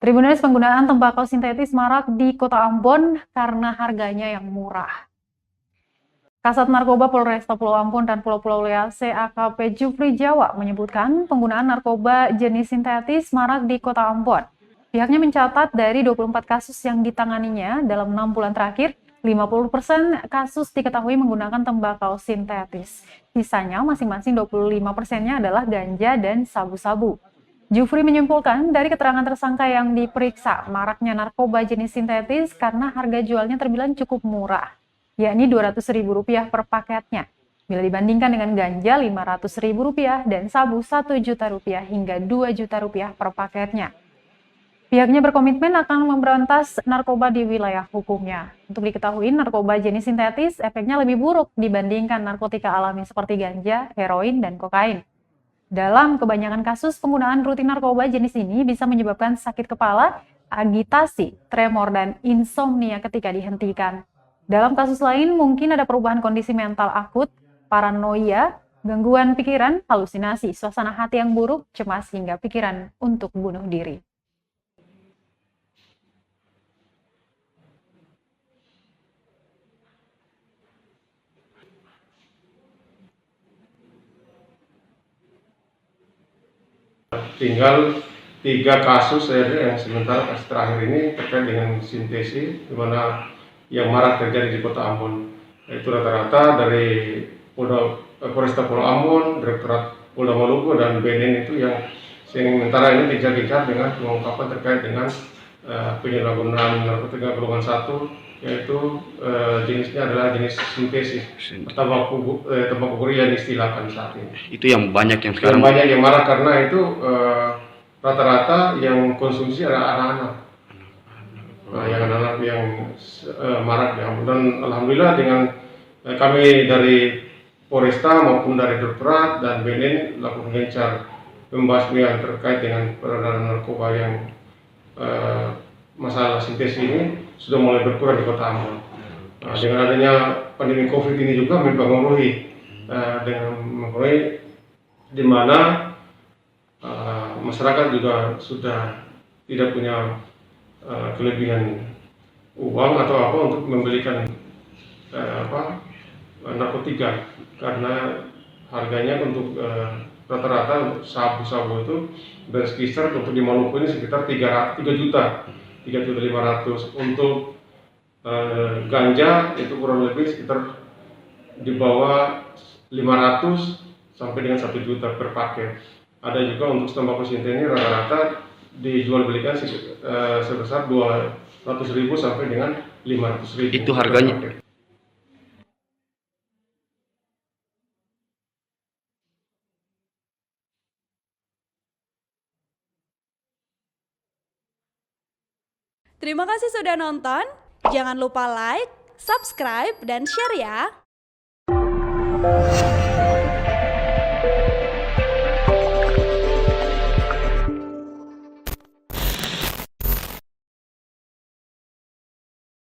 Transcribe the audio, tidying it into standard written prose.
Tribunes, penggunaan tembakau sintetis marak di Kota Ambon karena harganya yang murah. Kasat Narkoba Polresta Pulau Ambon dan Pulau-Pulau Lease AKP Jufri Jawa menyebutkan penggunaan narkoba jenis sintetis marak di Kota Ambon. Pihaknya mencatat dari 24 kasus yang ditanganinya dalam 6 bulan terakhir, 50% kasus diketahui menggunakan tembakau sintetis. Sisanya masing-masing 25%-nya adalah ganja dan sabu-sabu. Jufri menyimpulkan dari keterangan tersangka yang diperiksa, maraknya narkoba jenis sintetis karena harga jualnya terbilang cukup murah, yakni Rp200.000 per paketnya. Bila dibandingkan dengan ganja Rp500.000 dan sabu Rp1 juta hingga Rp2 juta per paketnya. Pihaknya berkomitmen akan memberantas narkoba di wilayah hukumnya. Untuk diketahui, narkoba jenis sintetis efeknya lebih buruk dibandingkan narkotika alami seperti ganja, heroin, dan kokain. Dalam kebanyakan kasus, penggunaan rutin narkoba jenis ini bisa menyebabkan sakit kepala, agitasi, tremor, dan insomnia ketika dihentikan. Dalam kasus lain, mungkin ada perubahan kondisi mental akut, paranoia, gangguan pikiran, halusinasi, suasana hati yang buruk, cemas, hingga pikiran untuk bunuh diri. Tinggal 3 kasus saja yang sementara kasus terakhir ini terkait dengan sintesis, di mana yang marak terjadi di Kota Ambon. Itu rata-rata dari Polresta Pulau Ambon, Direktorat Polda Maluku, dan BNN itu yang sementara ini dikejar-kejar dengan pengungkapan terkait dengan penyalahgunaan narkotika golongan 1, yaitu jenisnya adalah jenis sintesis, tembakau yang diistilahkan saat ini. Itu yang banyak yang sekarang. Yang banyak yang marah karena itu rata-rata yang konsumsi adalah anak-anak. Nah, yang anak-anak yang marah ya. Dan alhamdulillah dengan kami dari Polresta maupun dari Direktorat dan BNN lakukan gencar pembasmian terkait dengan peredaran narkoba yang masalah sintesis ini sudah mulai berkurang di Kota Ambon. Nah, dengan adanya pandemi COVID ini juga mempengaruhi di mana masyarakat juga sudah tidak punya kelebihan uang atau apa untuk membelikan narkotika, karena harganya untuk rata-rata untuk sabu-sabu itu berkisar untuk di Maluku ini sekitar 3 juta, 3.500.000. Untuk ganja itu kurang lebih sekitar di bawah 500 sampai dengan 1 juta per paket. Ada juga untuk tembakau sintetis ini rata-rata dijual belikan sebesar 200.000 sampai dengan 500.000. Itu harganya. Terima kasih sudah nonton. Jangan lupa like, subscribe, dan share ya.